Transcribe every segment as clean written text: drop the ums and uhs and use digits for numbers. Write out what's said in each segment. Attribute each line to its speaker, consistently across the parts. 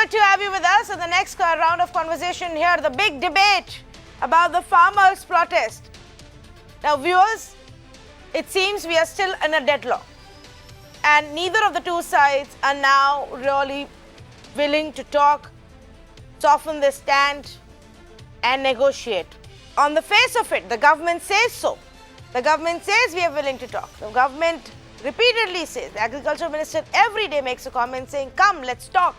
Speaker 1: good to have you with us in the next round of conversation here. The big debate about the farmers' protest. Now, viewers, it seems we are still in a deadlock. And neither of the two sides are now really willing to talk, soften their stand, and negotiate. On the face of it, the government says so. The government says we are willing to talk. The government repeatedly says, the agriculture minister every day makes a comment saying, come, let's talk.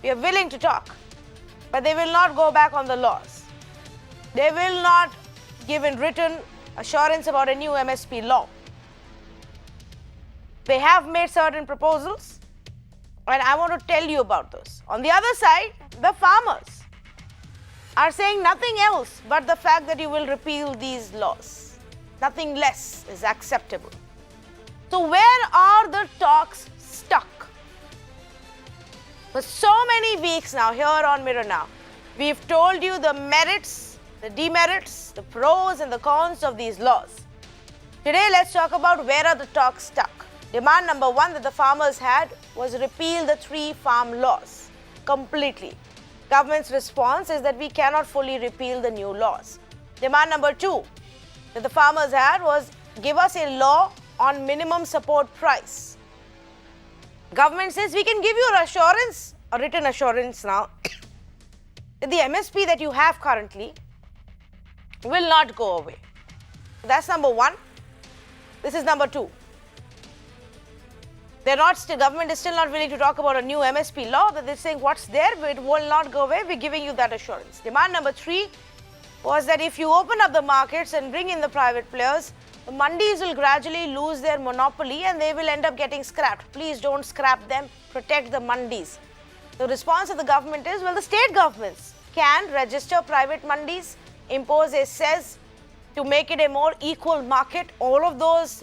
Speaker 1: We are willing to talk. But they will not go back on the laws. They will not give in written assurance about a new MSP law. They have made certain proposals, and I want to tell you about those. On the other side, the farmers are saying nothing else but the fact that you will repeal these laws. Nothing less is acceptable. So where are the talks stuck? For so many weeks now, here on Mirror Now, we've told you the merits, the demerits, the pros and the cons of these laws. Today, let's talk about where are the talks stuck. Demand number one that the farmers had was repeal the 3 farm laws completely. Government's response is that we cannot fully repeal the new laws. Demand number 2 that the farmers had was give us a law on minimum support price. Government says we can give you an assurance, a written assurance now, that the MSP that you have currently will not go away. That's number 1. This is number 2. Government is still not willing to talk about a new MSP law, that they're saying what's there, but it will not go away. We're giving you that assurance. Demand number 3 was that if you open up the markets and bring in the private players, the mandis will gradually lose their monopoly and they will end up getting scrapped. Please don't scrap them, protect the mandis. The response of the government is, well, the state governments can register private mandis, impose a cess to make it a more equal market. All of those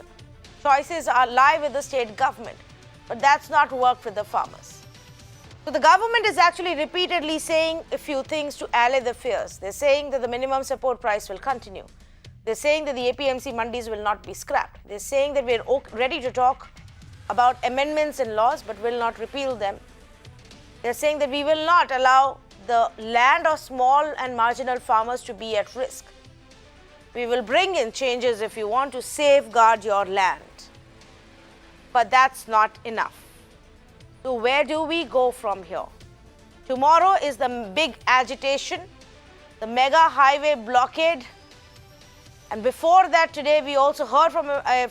Speaker 1: choices are live with the state government. But that's not worked for the farmers. So the government is actually repeatedly saying a few things to allay the fears. They're saying that the minimum support price will continue. They're saying that the APMC mandis will not be scrapped. They're saying that we're ready to talk about amendments in laws but will not repeal them. They're saying that we will not allow the land of small and marginal farmers to be at risk. We will bring in changes if you want to safeguard your land. But that's not enough. So where do we go from here? Tomorrow is the big agitation, the mega highway blockade. And before that, today we also heard from a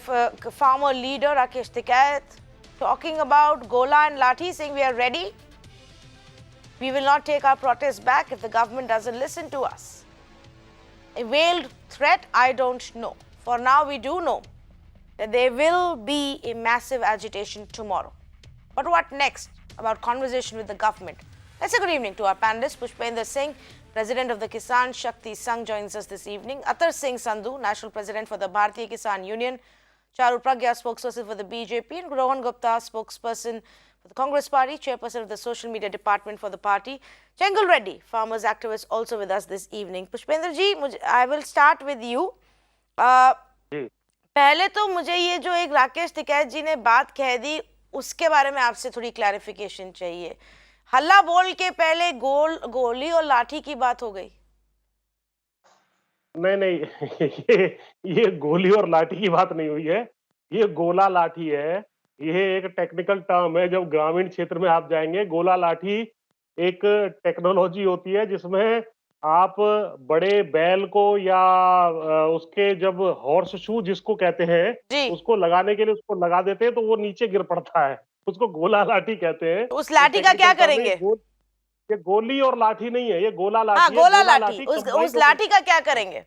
Speaker 1: farmer leader, Rakesh Tikait, talking about Gola and Lathi, saying we are ready. We will not take our protest back if the government doesn't listen to us. A veiled threat, I don't know. For now, we do know that there will be a massive agitation tomorrow. But what next about conversation with the government? Let's say good evening to our panelists. Pushpender Singh, President of the Kisan Shakti Sangh, joins us this evening. Atar Singh Sandhu, National President for the Bharatiya Kisan Union. Charu Pragya, spokesperson for the BJP. And Rohan Gupta, spokesperson for the Congress Party, Chairperson of the Social Media Department for the party. Chengal Reddy, farmers activist, also with us this evening. Pushpender ji, I will start with you. पहले तो मुझे ये जो एक राकेश टिकैत जी ने बात कह दी उसके बारे में आपसे थोड़ी क्लैरिफिकेशन चाहिए. हल्ला बोल के पहले गोली और लाठी की बात हो गई.
Speaker 2: नहीं ये गोली और लाठी की बात नहीं हुई है. ये गोला लाठी है. ये एक टेक्निकल टर्म है. जब ग्रामीण क्षेत्र में आप जाएंगे, गोला लाठी एक टेक्नोलॉजी होती है जिसमें आप बड़े बैल को या उसके जब हॉर्स शू जिसको कहते हैं उसको लगाने के लिए उसको लगा देते हैं तो वो नीचे गिर पड़ता है. उसको गोला लाठी कहते हैं.
Speaker 1: उस लाठी का क्या करेंगे?
Speaker 2: ये गोली और लाठी नहीं है, ये गोला लाठी.
Speaker 1: हाँ, गोला लाठी. उस लाठी का क्या करेंगे?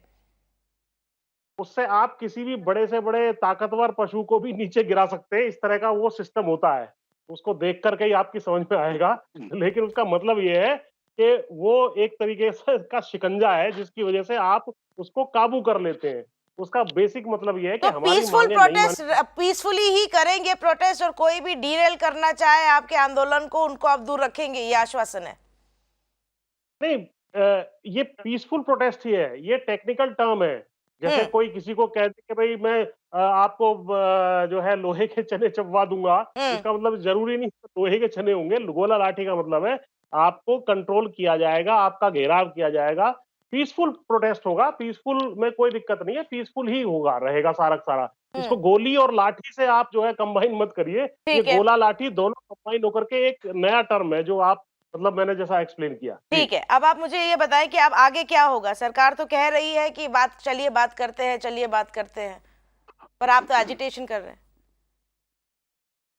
Speaker 2: उससे आप किसी भी बड़े से बड़े ताकतवर पशु को भी नीचे गिरा सकते हैं. इस तरह का वो सिस्टम होता है. उसको देख करके ही आपकी समझ में आएगा. लेकिन उसका मतलब ये है कि वो एक तरीके से का शिकंजा है जिसकी वजह से आप उसको काबू कर लेते हैं. उसका बेसिक मतलब ये है कि हमारी
Speaker 1: पीसफुल प्रोटेस्ट पीसफुली ही करेंगे प्रोटेस्ट, और कोई भी डीरेल करना चाहे आपके आंदोलन को, उनको आप दूर रखेंगे, ये आश्वासन है.
Speaker 2: नहीं, ये पीसफुल प्रोटेस्ट ही है. ये टेक्निकल टर्म है. जैसे कोई किसी को कह दे कि भाई मैं आपको जो है लोहे के चने चबवा दूंगा, इसका मतलब जरूरी नहीं लोहे के चने होंगे. गोला लाठी का मतलब है आपको कंट्रोल किया जाएगा, आपका घेराव किया जाएगा, पीसफुल प्रोटेस्ट होगा, पीसफुल में कोई दिक्कत नहीं है, पीसफुल ही होगा, रहेगा सारा का सारा। इसको गोली और लाठी से आप जो है कंबाइन मत करिए, ये
Speaker 1: ठीक है
Speaker 2: गोला लाठी दोनों कंबाइन होकर के एक नया टर्म है जो आप मतलब मैंने जैसा एक्सप्लेन किया।
Speaker 1: ठीक है, अब आप मुझे ये बताएं कि अब आगे क्या होगा। सरकार तो कह रही है कि चलिए बात करते हैं, चलिए बात करते हैं, पर आप तो एजिटेशन कर रहे हैं।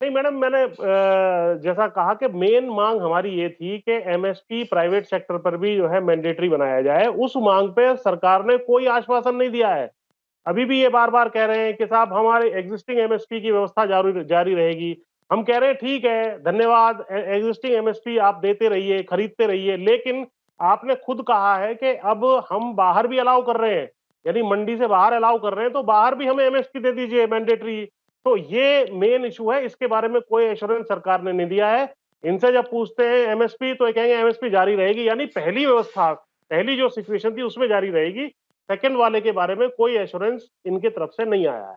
Speaker 2: नहीं मैडम, मैंने जैसा कहा कि मेन मांग हमारी ये थी कि एमएसपी प्राइवेट सेक्टर पर भी जो है मैंडेटरी बनाया जाए। उस मांग पे सरकार ने कोई आश्वासन नहीं दिया है। अभी भी ये बार बार कह रहे हैं कि साहब हमारे एग्जिस्टिंग एमएसपी की व्यवस्था जारी रहेगी। हम कह रहे हैं ठीक है, धन्यवाद, एग्जिस्टिंग एमएसपी आप देते रहिए, खरीदते रहिए, लेकिन आपने खुद कहा है कि अब हम बाहर भी अलाउ कर रहे हैं, यानी मंडी से बाहर अलाउ कर रहे हैं, तो बाहर भी हमें एमएसपी दे दीजिए मैंडेटरी। तो ये मेन इशू है, इसके बारे में कोई एश्योरेंस सरकार ने नहीं दिया है। इनसे जब पूछते हैं एमएसपी तो ये कहेंगे एमएसपी जारी रहेगी, यानी पहली व्यवस्था, पहली जो सिचुएशन थी उसमें जारी रहेगी। सेकंड वाले के बारे में कोई एश्योरेंस इनके तरफ से नहीं आया है।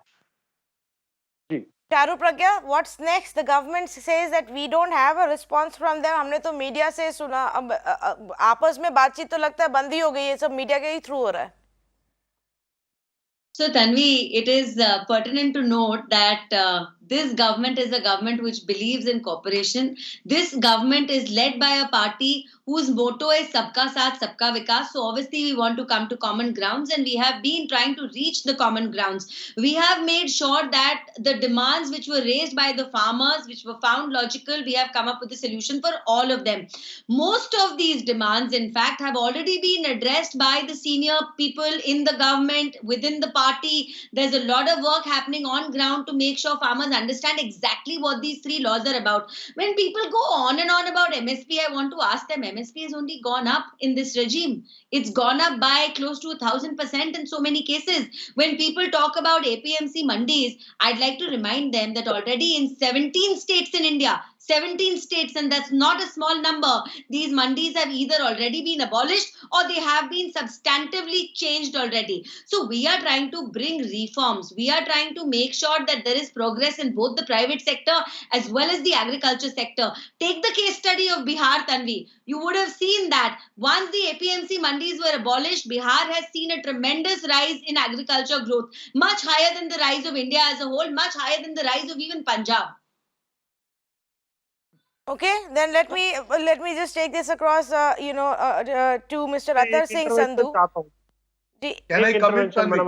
Speaker 2: जी
Speaker 1: Charu Pragya, what's next? The government says that we don't have a response from them. हमने तो मीडिया से सुना, अब आपस में बातचीत तो लगता है बंद ही हो गई है, सब मीडिया के ही थ्रू हो रहा है।
Speaker 3: So Tanvi, it is pertinent to note that this government is a government which believes in cooperation. This government is led by a party whose motto is Sabka Saath, Sabka Vikas. So obviously we want to come to common grounds, and we have been trying to reach the common grounds. We have made sure that the demands which were raised by the farmers, which were found logical, we have come up with a solution for all of them. Most of these demands, in fact, have already been addressed by the senior people in the government, within the party. There's a lot of work happening on ground to make sure farmers understand exactly what these three laws are about. When people go on and on about MSP, I want to ask them, MSP has only gone up in this regime. It's gone up by close to 1,000% in so many cases. When people talk about APMC mandis, I'd like to remind them that already in 17 states in India, 17 states, and that's not a small number, these mandis have either already been abolished or they have been substantively changed already. So we are trying to bring reforms. We are trying to make sure that there is progress in both the private sector as well as the agriculture sector. Take the case study of Bihar, Tanvi. You would have seen that once the APMC mandis were abolished, Bihar has seen a tremendous rise in agriculture growth, much higher than the rise of India as a whole, much higher than the rise of even Punjab.
Speaker 1: Okay, then let me just take this across, to Mr. Atar Singh Sandhu.
Speaker 4: Can I come in,
Speaker 1: Tanvi?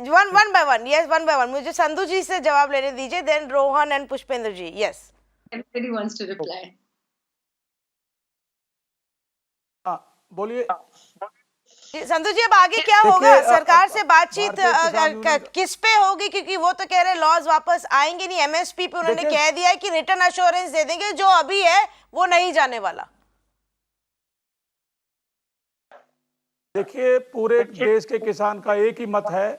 Speaker 1: One by one. Yes, one by one. मुझे संधू जी से जवाब लेने दीजिए, then Rohan and Pushpendra ji. Yes.
Speaker 3: Everybody wants to reply.
Speaker 4: बोलिए
Speaker 1: संधू जी, अब आगे क्या होगा? सरकार से बातचीत किस पे होगी? क्योंकि वो तो कह रहे हैं लॉज वापस आएंगे नहीं, एमएसपी पे उन्होंने कह दिया है कि रिटर्न अश्योरेंस दे देंगे, जो अभी है वो नहीं जाने वाला।
Speaker 4: देखिए, पूरे देश के किसान का एक ही मत है,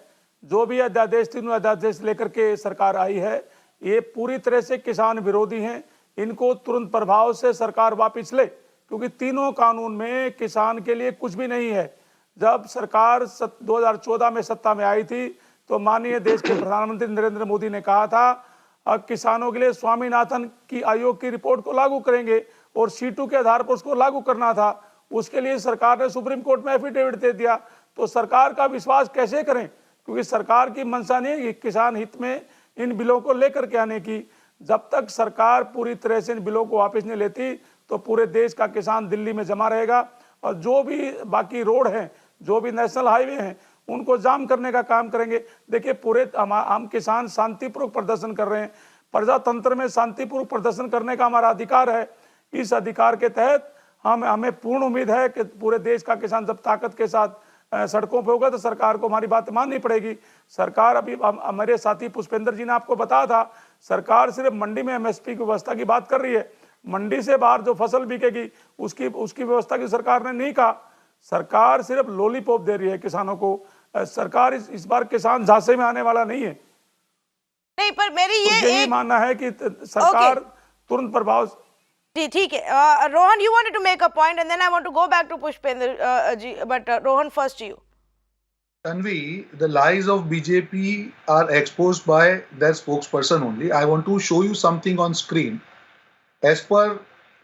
Speaker 4: जो भी अध्यादेश, तीनों अध्यादेश लेकर के सरकार आई है, ये पूरी तरह से किसान विरोधी हैं। इनको तुरंत प्रभाव से सरकार वापस ले, क्योंकि तीनों कानून में किसान के लिए कुछ भी नहीं है। जब सरकार 2014 में सत्ता में आई थी तो माननीय देश के प्रधानमंत्री नरेंद्र मोदी ने कहा था किसानों के लिए स्वामीनाथन की आयोग की रिपोर्ट को लागू करेंगे और C2 के आधार पर उसको लागू करना था। उसके लिए सरकार ने सुप्रीम कोर्ट में एफिडेविट दे दिया। तो सरकार का विश्वास कैसे करें, क्योंकि सरकार की मंशा नहीं है किसान हित में इन बिलों को लेकर के आने की। जब तक सरकार पूरी तरह से इन बिलों को वापस नहीं लेती तो पूरे देश का किसान दिल्ली में जमा रहेगा और जो भी बाकी रोड हैं, जो भी नेशनल हाईवे हैं, उनको जाम करने का काम करेंगे। देखिए, पूरे हम किसान शांतिपूर्वक प्रदर्शन कर रहे हैं। प्रजातंत्र में शांतिपूर्वक प्रदर्शन करने का हमारा अधिकार है। इस अधिकार के तहत हमें पूर्ण उम्मीद है कि पूरे देश का किसान जब ताकत के साथ सड़कों पर होगा तो सरकार को हमारी बात माननी पड़ेगी। सरकार, अभी हमारे साथी पुष्पेंद्र जी ने आपको बताया था, सरकार सिर्फ मंडी में एमएसपी की व्यवस्था की बात कर रही है। मंडी से बाहर जो फसल बिकेगी उसकी व्यवस्था की सरकार ने नहीं कहा। सरकार सिर्फ लॉलीपॉप दे रही है किसानों को। सरकार इस बार किसान झांसे में आने वाला नहीं है।
Speaker 1: नहीं, पर मेरी
Speaker 4: यही मानना है कि सरकार तुरंत प्रभाव।
Speaker 1: जी ठीक है। Rohan, you wanted to make a point and then I want to go back to Pushpendra ji, but Rohan, first to you.
Speaker 5: Tanvi, the lies of BJP are exposed by their spokesperson only. I want to show you something on screen. As per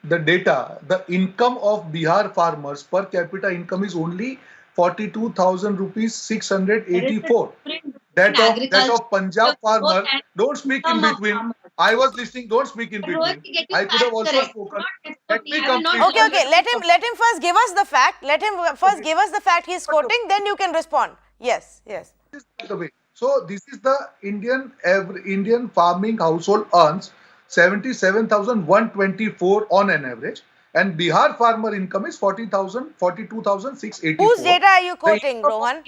Speaker 5: the data, the income of Bihar farmers per capita income is only 42,000 rupees 684. That of Punjab farmer, don't speak in between. I was listening, don't speak in between. I could have also spoken. Let me complete.
Speaker 1: Okay. Let him first give us the fact. Let him first give us the fact he's quoting, then you can respond. Yes.
Speaker 5: This is the way. So this is the Indian farming household earns 77,124 on an average, and Bihar farmer income is 42,684.
Speaker 1: Whose data are you quoting, Rohan?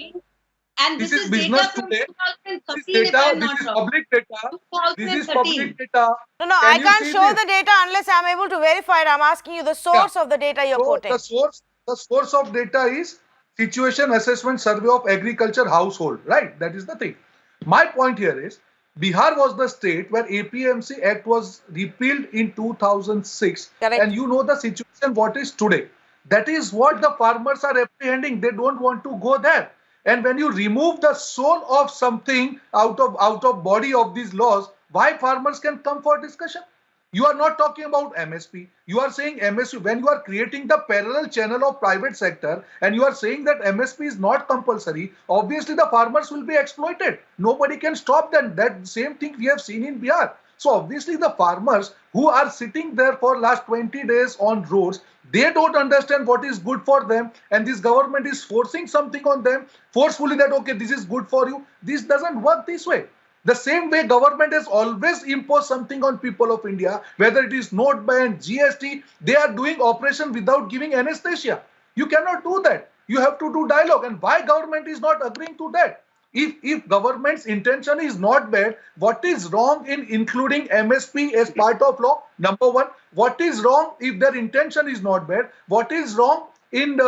Speaker 3: And this is
Speaker 5: Business
Speaker 3: data from
Speaker 5: Today.
Speaker 3: 2013, if I'm
Speaker 5: This
Speaker 3: not
Speaker 5: is
Speaker 3: wrong.
Speaker 5: public data. This is public data.
Speaker 1: No,
Speaker 5: Can
Speaker 1: I
Speaker 5: you
Speaker 1: can't
Speaker 5: see
Speaker 1: show
Speaker 5: this?
Speaker 1: the data unless I'm able to verify it. I'm asking you the source of the data you're
Speaker 5: So
Speaker 1: quoting.
Speaker 5: the source of data is Situation Assessment Survey of Agriculture Household, right? That is the thing. My point here is Bihar was the state where APMC Act was repealed in 2006.
Speaker 1: Correct.
Speaker 5: And you know the situation what is today. That is what the farmers are apprehending. They don't want to go there. And when you remove the soul of something out of body of these laws, why farmers can come for discussion? You are not talking about MSP. You are saying MSP when you are creating the parallel channel of private sector and you are saying that MSP is not compulsory, obviously the farmers will be exploited. Nobody can stop them. That same thing we have seen in Bihar. So obviously the farmers who are sitting there for last 20 days on roads, they don't understand what is good for them, and this government is forcing something on them forcefully that okay, this is good for you. This doesn't work this way. The same way government has always imposed something on people of India, whether it is note ban, GST, they are doing operation without giving anesthesia. You cannot do that. You have to do dialogue. And why government is not agreeing to that? If government's intention is not bad, what is wrong in including MSP as part of law? Number one. What is wrong if their intention is not bad? What is wrong in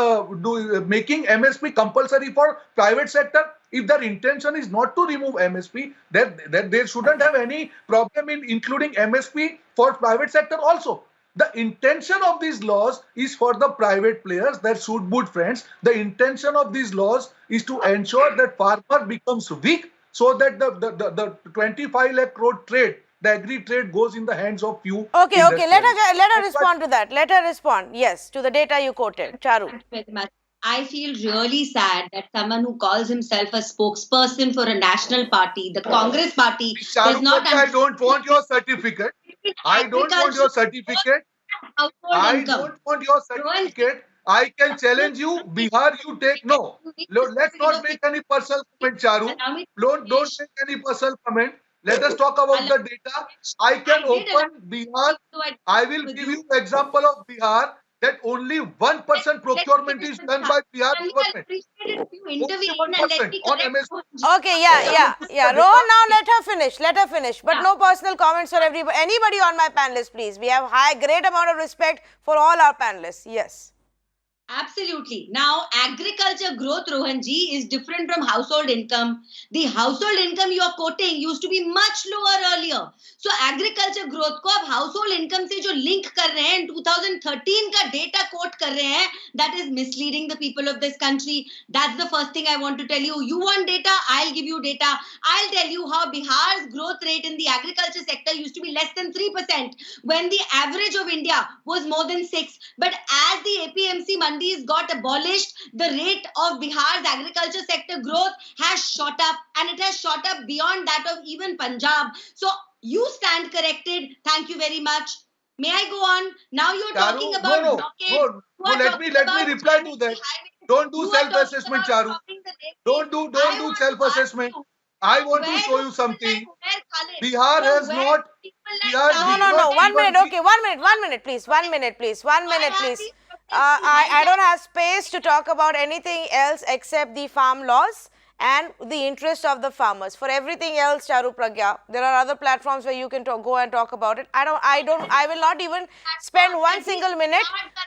Speaker 5: making MSP compulsory for private sector? If their intention is not to remove MSP, then they shouldn't have any problem in including MSP for private sector also. The intention of these laws is for the private players, that should good friends. The intention of these laws is to ensure that farmer becomes weak so that the 25 lakh crore trade, the agri trade goes in the hands of few.
Speaker 1: Okay. Let her respond to that. Let her respond. Yes, to the data you quoted. Charu.
Speaker 3: Thank you very much. I feel really sad that someone who calls himself a spokesperson for a national party, the Congress party, does not.
Speaker 5: I don't want your certificate. I don't want your certificate. I don't want your certificate. I can challenge you. Bihar, you take no. Let's not make any personal comment, Charu. Don't make any personal comment. Let us talk about the data. I can open Bihar. I will give you example of Bihar that only 1% procurement is done by Bihar government. Only 1% on MSP.
Speaker 1: Okay, yeah. Rohan, now let her finish. But no personal comments for anybody on my panelist, please. We have great amount of respect for all our panelists. Yes.
Speaker 3: Absolutely. Now, agriculture growth, Rohanji, is different from household income. The household income you are quoting used to be much lower earlier. So, agriculture growth को अब household income से जो link कर रहे हैं, 2013 का data quote कर रहे हैं, that is misleading the people of this country. That's the first thing I want to tell you. You want data? I'll give you data. I'll tell you how Bihar's growth rate in the agriculture sector used to be less than 3% when the average of India was more than 6%. But as the APMC mandis got abolished, the rate of Bihar's agriculture sector growth has shot up, and it has shot up beyond that of even Punjab. So you stand corrected. Thank you very much. May I go on? Now you're talking about blockade.
Speaker 5: Let me reply to that. Don't do self-assessment, Charu. Don't do self-assessment. I want to show you something. Bihar has not.
Speaker 1: No. 1 minute. Okay, 1 minute, please. 1 minute, please. I don't have space to talk about anything else except the farm laws and the interest of the farmers. For everything else, Charu Pragya, there are other platforms where you can go and talk about it. I will not even spend 1 single minute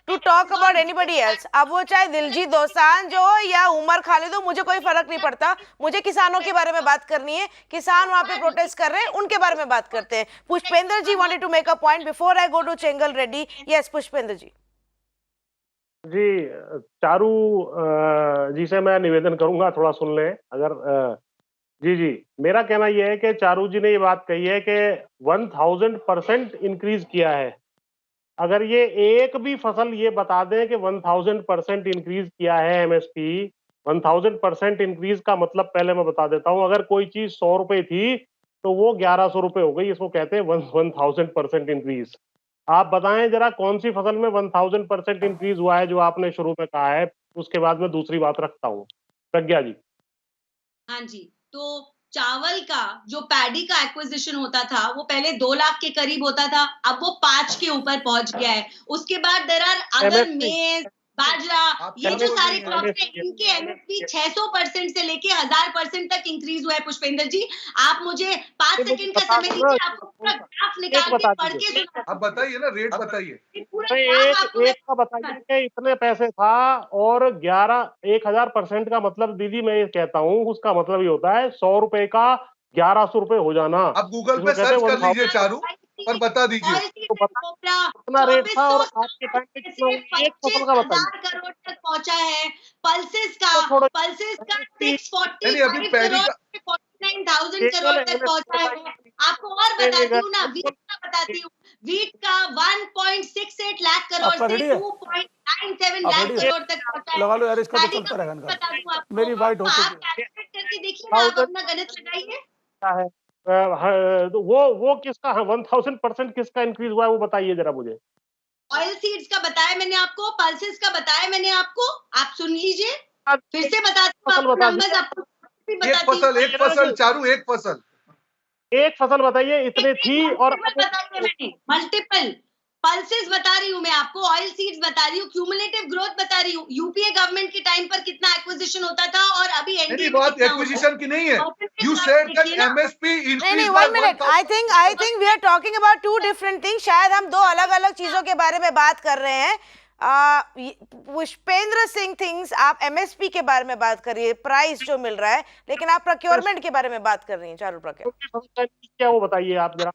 Speaker 1: to talk about anybody else. अब वो चाहे दिलजीत दोसांझ जो हो या उमर खालिद हो, मुझे कोई फर्क नहीं पड़ता. मुझे किसानों के बारे में बात करनी है. किसान वहाँ पे प्रोटेस्ट कर रहे हैं, उनके बारे में बात करते हैं. पुष्पेंद्र जी wanted to make a point before I go to Chengal Reddy. Yes, Pushpendra ji.
Speaker 2: जी, चारू जी से मैं निवेदन करूंगा, थोड़ा सुन लें अगर जी मेरा कहना यह है कि चारू जी ने ये बात कही है कि 1000% इंक्रीज किया है अगर ये एक भी फसल ये बता दें कि 1000% इंक्रीज किया है एमएसपी, 1000% इंक्रीज का मतलब पहले मैं बता देता हूं, अगर कोई चीज 100 रुपए थी तो वो 1100 रुपए हो गई, इसको कहते हैं 1000% इंक्रीज। आप बताएं जरा कौन सी फसल में 1000% इंक्रीज हुआ है जो आपने शुरू में कहा है, उसके बाद में दूसरी बात रखता हूँ। प्रज्ञा जी।
Speaker 3: हाँ जी, तो चावल का जो पैडी का एक्विजिशन होता था वो पहले 2 लाख के करीब होता था, अब वो 5 के ऊपर पहुंच गया है। उसके बाद देयर आर अदर
Speaker 2: MSP
Speaker 3: मेज, बाजरा,
Speaker 5: आप
Speaker 3: ये जो सारे
Speaker 2: MSP
Speaker 3: क्रॉप्स हैं इनके एमएसपी 600% से लेके 1000% तक इंक्रीज हुआ है। पुष्पेंद्र जी, आप मुझे 5
Speaker 2: मुझे
Speaker 3: सेकंड का
Speaker 2: बता
Speaker 3: समय
Speaker 2: दो ना,
Speaker 3: दीजिए, आपको पूरा ग्राफ
Speaker 2: एक
Speaker 3: निकाल के
Speaker 2: बता
Speaker 3: पढ़ के
Speaker 2: दीजिए।
Speaker 3: सुना।
Speaker 5: आप बताइए ना, रेट बताइए।
Speaker 3: पूरा
Speaker 2: नहीं,
Speaker 3: ग्राफ आपको मैं
Speaker 2: एक का बताइए कि इतने पैसे था, और 1000% का मतलब दीदी मैं ये कहता हूँ, उसका मतलब ये होता है 100 रुपए का 1100 रुपए हो जाना,
Speaker 5: आप गूगल
Speaker 2: इसको
Speaker 5: पे
Speaker 2: कहते हैं
Speaker 5: सर्च कर
Speaker 2: 1000।
Speaker 5: लीजिए चारू और बता दीजिए।
Speaker 3: ऑयल सीड
Speaker 2: तो
Speaker 3: एंड
Speaker 2: बता
Speaker 3: कोपरा
Speaker 2: कितना रेट था और
Speaker 3: 2400
Speaker 2: आपके टाइम पे कितना
Speaker 3: से
Speaker 2: हुआ? एक फसल का बताइए।
Speaker 3: 25,000 करोड़ तक पहुंचा है। पल्सेस का
Speaker 2: तो छोड़ो,
Speaker 3: पल्सेस का
Speaker 5: नहीं अभी
Speaker 3: 645
Speaker 5: पैडी
Speaker 3: करोड़
Speaker 5: का
Speaker 3: से 49,000
Speaker 2: केवल
Speaker 3: करोड़ तक
Speaker 2: एमएसपी
Speaker 3: पहुंचा है वो।
Speaker 2: बताइए।
Speaker 3: आपको और बताती हूँ ना, वीट का बताती हूँ। वीट का 1.68 लाख करोड़
Speaker 4: आपका
Speaker 3: से
Speaker 4: रेडी है?
Speaker 3: 2.97
Speaker 4: आप
Speaker 3: लाख
Speaker 4: रेडी है?
Speaker 3: करोड़ तक पहुंचा है।
Speaker 4: लगा लो यार, इसका तो
Speaker 3: पैडी
Speaker 4: चलता
Speaker 3: का
Speaker 4: रहेगा इनका।
Speaker 3: बता दूं आपको,
Speaker 4: मेरी वाइट हो
Speaker 3: तो
Speaker 4: चुकी
Speaker 3: आप
Speaker 4: है।
Speaker 3: कैलकुलेट करके देखिए ना, आप अपना गणित लगाइए।
Speaker 2: क्या है तो वो किसका 1000% किसका इंक्रीज हुआ है वो बताइए जरा मुझे।
Speaker 3: ऑयल सीड्स का बताया मैंने आपको, पल्सेस का बताया मैंने आपको, आप सुन लीजिए। फिर से बताती हूँ
Speaker 2: फसल
Speaker 3: आपको
Speaker 2: बता
Speaker 3: नंबर्स,
Speaker 2: दीजिए।
Speaker 3: आपको भी बताती
Speaker 5: एक
Speaker 3: हूँ।
Speaker 5: फसल चारू, एक फसल।
Speaker 2: एक फसल बताइए इतने थी और
Speaker 3: मल्टीपल बताई है मैंने, मल्टीपल पल्सेस बता रही हूँ मैं आपको, ऑयल सीड्स बता रही हूँ, क्यूमुलेटिव ग्रोथ बता रही हूँ। यूपीए गवर्नमेंट के टाइम पर कितना एक्विजिशन होता था और अभी
Speaker 5: नहीं
Speaker 3: एनडीए में
Speaker 5: बात
Speaker 3: कितना होता
Speaker 5: एक्विजिशन की नहीं है।
Speaker 3: है।
Speaker 5: यू सेड दैट एमएसपी
Speaker 1: नहीं,
Speaker 5: increase by
Speaker 1: 1 minute. I think we are talking about two different things. शायद हम दो अलग अलग चीजों के बारे में बात कर रहे हैं। पुष्पेंद्र सिंह थिंग्स, आप एमएसपी के बारे में बात करिए, प्राइस जो मिल रहा है, लेकिन आप प्रोक्योरमेंट के बारे में बात कर रही हैं। चारू प्रज्ञा,
Speaker 2: क्या वो बताइए आप जरा।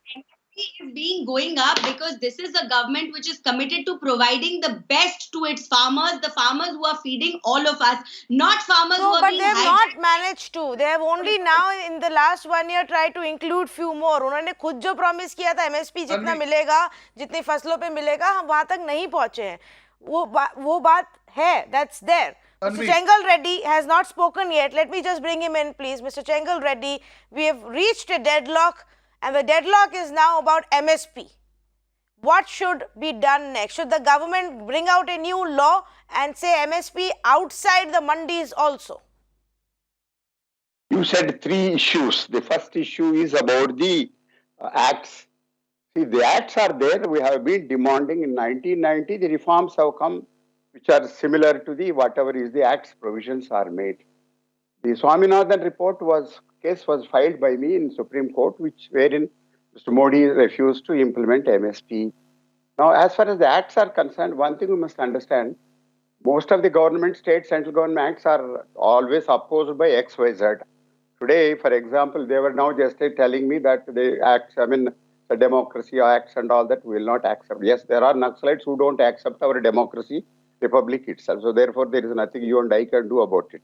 Speaker 3: is being going up because this is a government which is committed to providing the best to its farmers, the farmers who are feeding all of us, not farmers
Speaker 1: no,
Speaker 3: who are
Speaker 1: but
Speaker 3: being
Speaker 1: they have
Speaker 3: hijacked.
Speaker 1: not managed to. They have only now in the last 1 year tried to include few more. उन्होंने खुद जो promise किया था MSP जितना मिलेगा, जितनी फसलों पे मिलेगा, हम वहां तक नहीं पहुंचे हैं। वो बात है, that's there. Mr. Chengal Reddy has not spoken yet. Let me just bring him in, please. Mr. Chengal Reddy, we have reached a deadlock, and the deadlock is now about MSP. What should be done next? Should the government bring out a new law and say MSP outside the mandis also?
Speaker 6: You said three issues. The first issue is about the acts. See, the acts are there. We have been demanding in 1990. The reforms have come, which are similar to the whatever is the acts provisions are made. The Swaminathan report case was filed by me in Supreme Court, wherein Mr. Modi refused to implement MSP. Now, as far as the acts are concerned, one thing we must understand: most of the government, state, central government acts are always opposed by XYZ. Today, for example, they were now just telling me that the acts, the democracy acts and all that, we will not accept. Yes, there are Naxalites who don't accept our democracy, republic itself. So therefore, there is nothing you and I can do about it.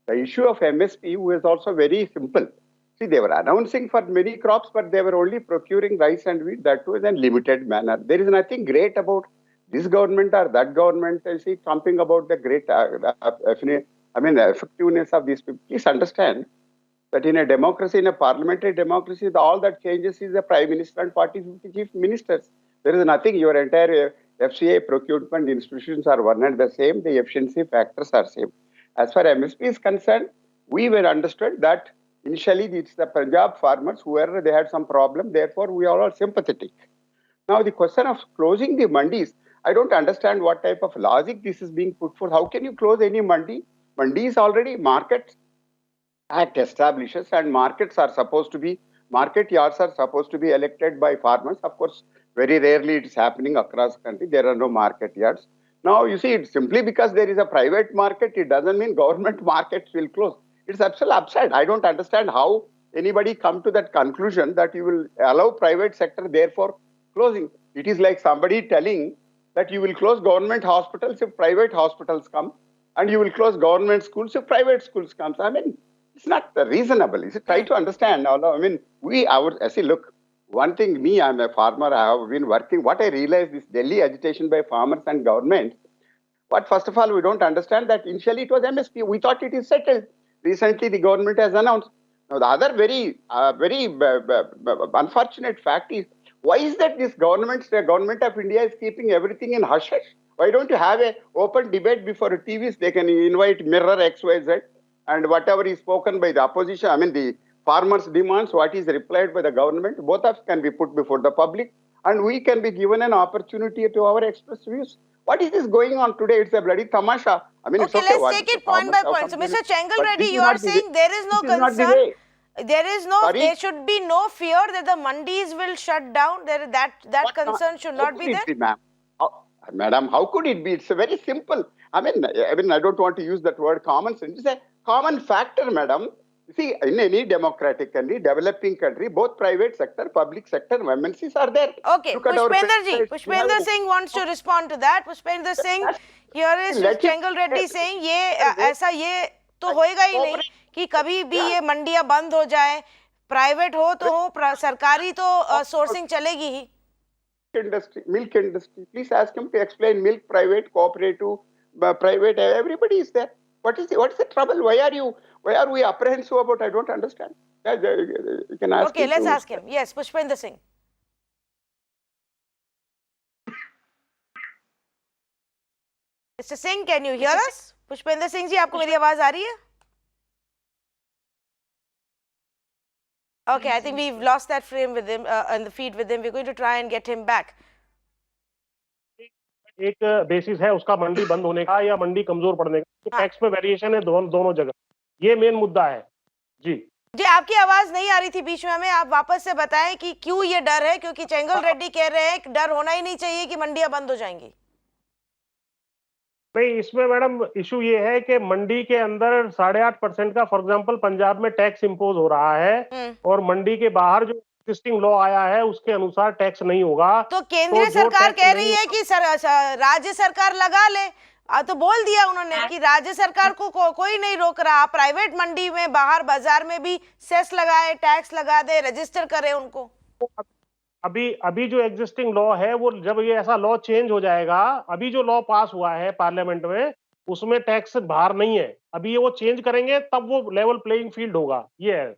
Speaker 6: The issue of MSP is also very simple. See, they were announcing for many crops, but they were only procuring rice and wheat, that too in a limited manner. There is nothing great about this government or that government. I see trumping about the great effectiveness of these people. Please understand that in a democracy, in a parliamentary democracy, all that changes is the prime minister and party chief ministers. There is nothing. Your entire FCA procurement institutions are one and the same. The efficiency factors are same. As far as MSP is concerned, we were understood that initially it's the Punjab farmers whoever they had some problem. Therefore, we are all sympathetic. Now, the question of closing the mandis, I don't understand what type of logic this is being put forth. How can you close any mandi? Mandi is already market act establishes, and market yards are supposed to be elected by farmers. Of course, very rarely it's happening across the country. There are no market yards. Now, you see, it's simply because there is a private market, it doesn't mean government markets will close. It's absolutely absurd. I don't understand how anybody come to that conclusion that you will allow private sector, therefore closing. It is like somebody telling that you will close government hospitals if private hospitals come, and you will close government schools if private schools comes. It's not reasonable. Try to understand. Look, one thing, I'm a farmer, I have been working. What I realized is Delhi agitation by farmers and government. But first of all, we don't understand that initially it was MSP. We thought it is settled. Recently, the government has announced. Now, the other very unfortunate fact is, why is that the government of India is keeping everything in hush hush? Why don't you have an open debate before TVs? They can invite Mirror XYZ and whatever is spoken by the opposition, I mean the farmers' demands, what is replied by the government, both of can be put before the public and we can be given an opportunity to our express views. What is this going on today? It's a bloody tamasha. I mean,
Speaker 1: Okay,
Speaker 6: it's okay.
Speaker 1: let's take it point by point. So, Mr. Chengal Reddy, you are saying there is no
Speaker 6: this is not the
Speaker 1: concern.
Speaker 6: way.
Speaker 1: There should be no fear that the mandis will shut down. That concern should not be there.
Speaker 6: Ma'am? Madam, how could it be? It's a very simple. I mean, I don't want to use that word common sense. It's a common factor, madam. See, in any democratic country, developing country, both private sector, public sector, MNCs are there.
Speaker 1: Okay,
Speaker 6: Look at our
Speaker 1: Pushpender Singh wants to respond to that. Pushpender Singh, here is Chengal Reddy saying, ऐसा ये तो होएगा ही नहीं कि कभी भी ये मंडियां बंद हो जाए, प्राइवेट हो तो हो, सरकारी तो सोर्सिंग चलेगी ही.
Speaker 6: Milk industry. Please ask him to explain milk, private, cooperative, private. Everybody is there. What is the trouble? Why are we apprehensive about? I don't understand. You can ask.
Speaker 1: Okay, let's ask him. Yes, Pushpender Singh. Mr. Singh, can you hear us? Pushpender Singh जी, आपको मेरी आवाज आ रही है? Okay, I think we've lost that frame with him and the feed with him. We're going to try and get him back.
Speaker 2: एक basis है उसका मंडी बंद होने का या मंडी कमजोर पड़ने का, टैक्स में वेरिएशन है दोनों जगह, ये मेन मुद्दा है. जी
Speaker 1: आपकी आवाज नहीं आ रही थी बीच में, हमें आप वापस से बताएं कि क्यों ये डर है, क्योंकि चेंगल रेड्डी कह रहे हैं कि डर होना ही नहीं चाहिए कि मंडियां बंद हो जाएंगी.
Speaker 2: नहीं, इसमें मैडम इशू ये है कि मंडी के अंदर 8.5% का फॉर एग्जांपल पंजाब में टैक्स इंपोज हो रहा है और मंडी के बाहर जो एग्जिस्टिंग लॉ आया है उसके अनुसार टैक्स नहीं होगा.
Speaker 1: तो केंद्रीय सरकार कह रही है कि राज्य सरकार लगा ले. तो बोल दिया उन्होंने कि राज्य सरकार को कोई नहीं रोक रहा, प्राइवेट मंडी में बाहर बाजार में भी सेस लगाए, टैक्स लगा दे, रजिस्टर करे उनको.
Speaker 2: अभी जो एग्जिस्टिंग लॉ है वो जब ये ऐसा लॉ चेंज हो जाएगा, अभी जो लॉ पास हुआ है पार्लियामेंट में उसमें टैक्स बाहर नहीं है, अभी ये वो चेंज करेंगे तब वो लेवल प्लेइंग फील्ड होगा. ये है.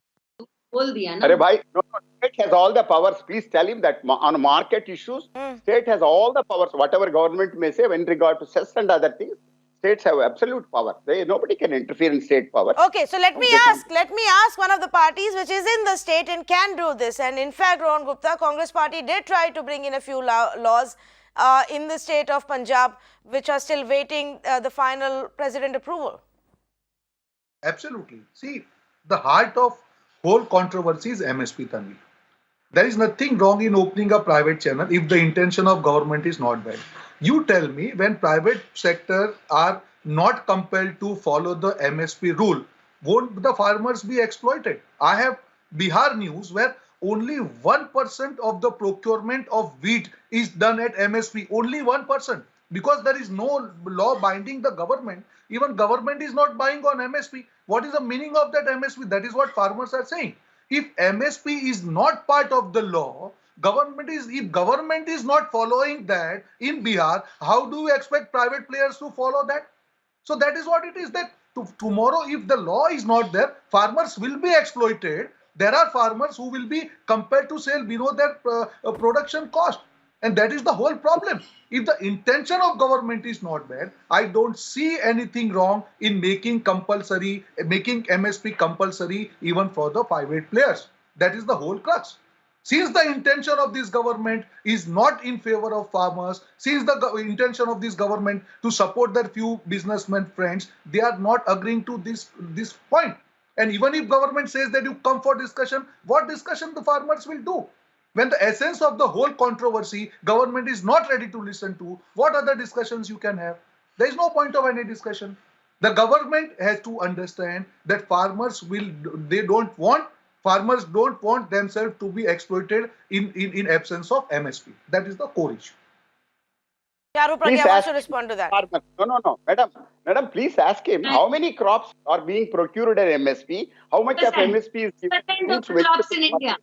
Speaker 3: बोल दिया ना.
Speaker 6: अरे भाई, state has all the powers. Please tell him that on market issues, state has all the powers. Whatever government may say in regard to cess and other things, states have absolute power. Nobody can interfere in state power.
Speaker 1: Okay, so let me ask one of the parties which is in the state and can do this. And in fact, Rohan Gupta, Congress party did try to bring in a few laws in the state of Punjab, which are still waiting the final president approval.
Speaker 5: Absolutely. See, the heart of whole controversy is MSP, Tanvi. There is nothing wrong in opening a private channel if the intention of government is not bad. You tell me, when private sector are not compelled to follow the MSP rule, won't the farmers be exploited? I have Bihar news where only 1% of the procurement of wheat is done at MSP. Only 1%. Because there is no law binding the government. Even government is not buying on MSP. What is the meaning of that MSP? That is what farmers are saying. If MSP is not part of the law, if government is not following that in Bihar, how do we expect private players to follow that? So that is what it is, that tomorrow if the law is not there, farmers will be exploited. There are farmers who will be compelled to sell below their production cost. And that is the whole problem. If the intention of government is not bad, I don't see anything wrong in making MSP compulsory even for the private players. That is the whole crux. Since the intention of this government is not in favor of farmers, since the intention of this government to support their few businessmen friends, they are not agreeing to this point. And even if government says that you come for discussion, what discussion the farmers will do? When the essence of the whole controversy, government is not ready to listen to, what other discussions you can have? There is no point of any discussion. The government has to understand that farmers don't want themselves to be exploited in absence of MSP. That is the core issue.
Speaker 1: Charu Pragya wants to respond to that.
Speaker 6: No. Madam, please ask him how many crops are being procured at MSP, how much of MSP is given
Speaker 3: to crops in India.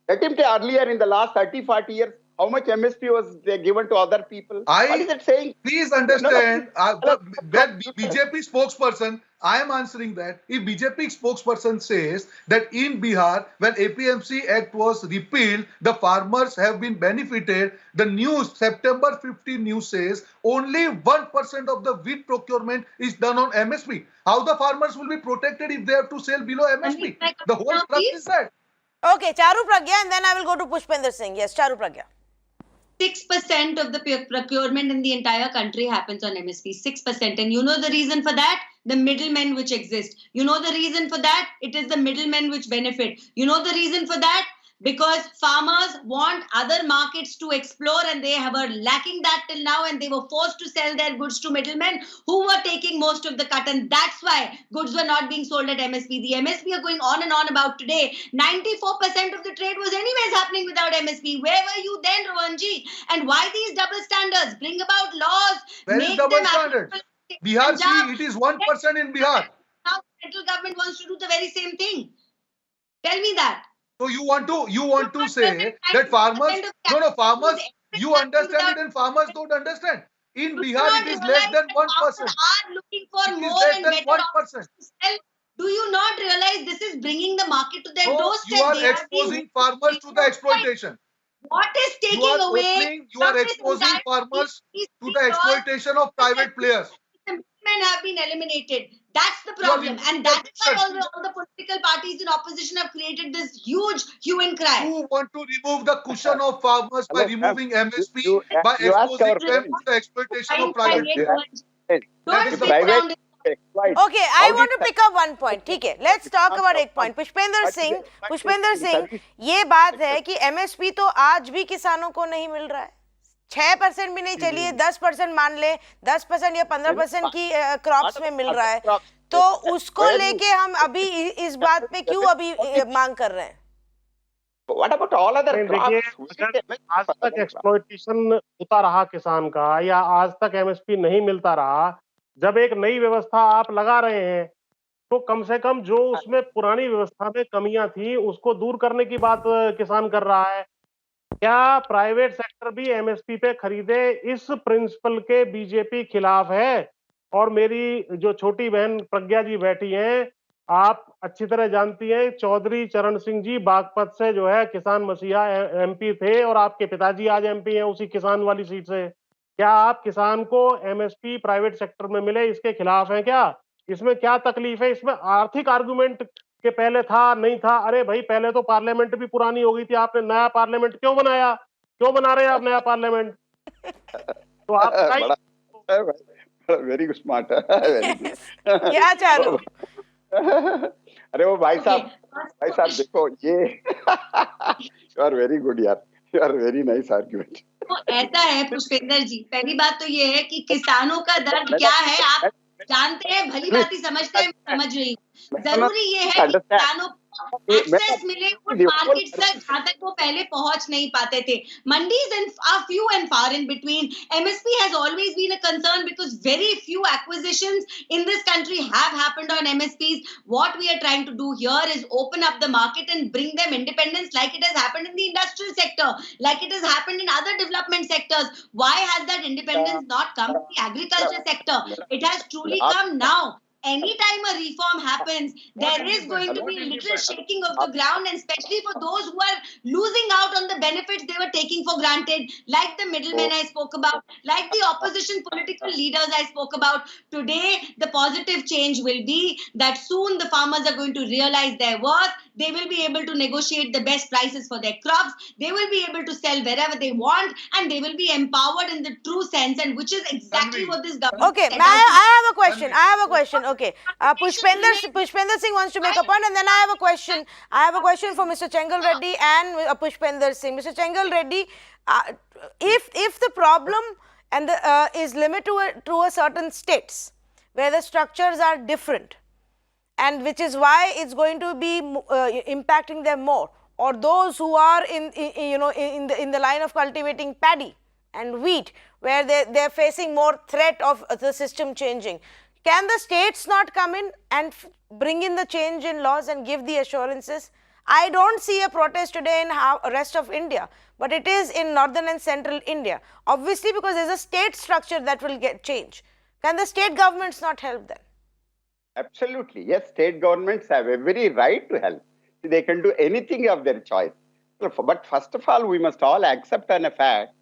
Speaker 6: Let him tell earlier in the last 30, 40 years, how much MSP was given to other people. What is it saying?
Speaker 5: Please understand,
Speaker 6: no.
Speaker 5: that BJP spokesperson, I am answering that. If BJP spokesperson says that in Bihar, when APMC Act was repealed, the farmers have been benefited, the news, September 15 news says only 1% of the wheat procurement is done on MSP. How the farmers will be protected if they have to sell below MSP? The whole crux is that.
Speaker 1: Okay, Charu Pragya, and then I will go to Pushpender Singh. Yes, Charu Pragya.
Speaker 3: 6% of the procurement in the entire country happens on MSP. 6%. And you know the reason for that? The middlemen which exist. You know the reason for that? It is the middlemen which benefit. You know the reason for that? Because farmers want other markets to explore and they were lacking that till now, and they were forced to sell their goods to middlemen who were taking most of the cut, and that's why goods were not being sold at MSP. The MSP are going on and on about today. 94% of the trade was anyways happening without MSP. Where were you then, Rohanji? And why these double standards? Bring about laws.
Speaker 5: Where is double standards? Bihar, see, it is 1% in Bihar.
Speaker 3: Now the central government wants to do the very same thing. Tell me that.
Speaker 5: So you want to say that farmers, farmers, you understand it and farmers don't understand. In Bihar, it is less than 1%.
Speaker 3: Are looking for
Speaker 5: It is
Speaker 3: more
Speaker 5: less
Speaker 3: and
Speaker 5: than
Speaker 3: better
Speaker 5: 1%.
Speaker 3: options to sell. Do you not realize this is bringing the market to their doorstep?
Speaker 5: You are
Speaker 3: They have
Speaker 5: exposing
Speaker 3: been-
Speaker 5: farmers to the exploitation.
Speaker 3: What is taking away?
Speaker 5: You are
Speaker 3: from this
Speaker 5: exposing
Speaker 3: entire
Speaker 5: farmers
Speaker 3: these
Speaker 5: to the exploitation of private players.
Speaker 3: The middlemen have been eliminated. That's the
Speaker 5: You are
Speaker 3: problem.
Speaker 5: removing
Speaker 3: And that's why
Speaker 5: the
Speaker 3: all the political parties in opposition have created this huge hue and cry.
Speaker 5: You want to remove the cushion of farmers by
Speaker 6: Hello,
Speaker 5: removing MSP,
Speaker 6: you
Speaker 5: by
Speaker 6: ask
Speaker 5: exposing
Speaker 6: our
Speaker 5: them
Speaker 6: friend.
Speaker 5: to the exploitation of
Speaker 3: Fine,
Speaker 5: private
Speaker 3: fine,
Speaker 5: players.
Speaker 3: Don't
Speaker 5: That is the
Speaker 3: sit
Speaker 5: point.
Speaker 3: down.
Speaker 6: Exploit.
Speaker 1: Okay, I
Speaker 6: How
Speaker 1: want
Speaker 6: did
Speaker 1: to pick up one point. ठीक है, let's talk about एक point. Pushpendra Singh, ये बात है कि MSP तो आज भी किसानों को नहीं मिल रहा है. 6% भी नहीं, चलिए 10% मान ले, 10% या 15% की क्रॉप्स में मिल रहा है, तो उसको लेके हम अभी इस बात पे क्यों अभी मांग कर रहे हैं?
Speaker 6: What about all other
Speaker 2: देखिए,
Speaker 6: crops?
Speaker 2: अगर आज तक एक्सप्लॉइटेशन होता रहा किसान का, या आज तक एमएसपी नहीं मिलता रहा, जब एक नई व्यवस्था आप लगा रहे हैं, तो कम से कम जो उसमें पुरानी व्यवस्था में कमियां थी उसको दूर करने की बात किसान कर रहा है. क्या प्राइवेट सेक्टर भी एमएसपी पे खरीदे, इस प्रिंसिपल के बीजेपी खिलाफ है. और मेरी जो छोटी बहन प्रज्ञा जी बैठी हैं, आप अच्छी तरह जानती हैं, चौधरी चरण सिंह जी बागपत से जो है किसान मसीहा एमपी थे, और आपके पिताजी आज एमपी हैं उसी किसान वाली सीट से. क्या आप किसान को एमएसपी प्राइवेट सेक्टर में मिले इसके खिलाफ हैं क्या? इसमें क्या तकलीफ है? इसमें आर्थिक आर्गुमेंट के पहले था नहीं था? अरे भाई, पहले तो पार्लियामेंट भी पुरानी हो गई थी, आपने नया पार्लियामेंट क्यों बनाया? क्यों बना रहे हैं आप नया पार्लियामेंट? तो आप
Speaker 6: वेरी गुड, स्मार्ट.
Speaker 1: क्या चारू?
Speaker 6: अरे वो भाई साहब देखो, ये यू आर वेरी गुड यार, you are very nice argument.
Speaker 3: तो ऐसा है पुष्पेंद्र जी, पहली बात तो ये है कि किसानों का दर्द क्या है आप जानते हैं, भली भांति समझते हैं, मैं समझ रही हूँ. जरूरी ये है कि किसानों को एक्सेस मिले उन मार्केट तक जहाँ तक वो पहले पहुंच नहीं पाते थे. Mandis are few and far in between. MSP has always been a concern because very few acquisitions in this country have happened on MSPs. What we are trying to do here is open up the market and bring them independence like it has happened in the industrial sector, like it has happened in other development sectors. Why has that independence not come to the agriculture sector? It has truly come now. Anytime a reform happens, there is going to be a little shaking of the ground, and especially for those who are losing out on the benefits they were taking for granted, like the middlemen I spoke about, like the opposition political leaders I spoke about. Today, the positive change will be that soon the farmers are going to realize their worth. They will be able to negotiate the best prices for their crops. They will be able to sell wherever they want, and they will be empowered in the true sense, and which is exactly what this government.
Speaker 1: Okay, I have a question. Okay, Pushpender Singh wants to make a point, and then I have a question. I have a question for Mr. Chengal Reddy and Pushpender Singh. Mr. Chengal Reddy, if the problem and is limited to a certain states where the structures are different, and which is why it's going to be impacting them more, or those who are in the line of cultivating paddy and wheat, where they're facing more threat of the system changing. Can the states not come in and bring in the change in laws and give the assurances? I don't see a protest today in rest of India, but it is in northern and central India. Obviously, because there's a state structure that will get changed. Can the state governments not help then?
Speaker 6: Absolutely. Yes, state governments have every right to help. They can do anything of their choice. But first of all, we must all accept a fact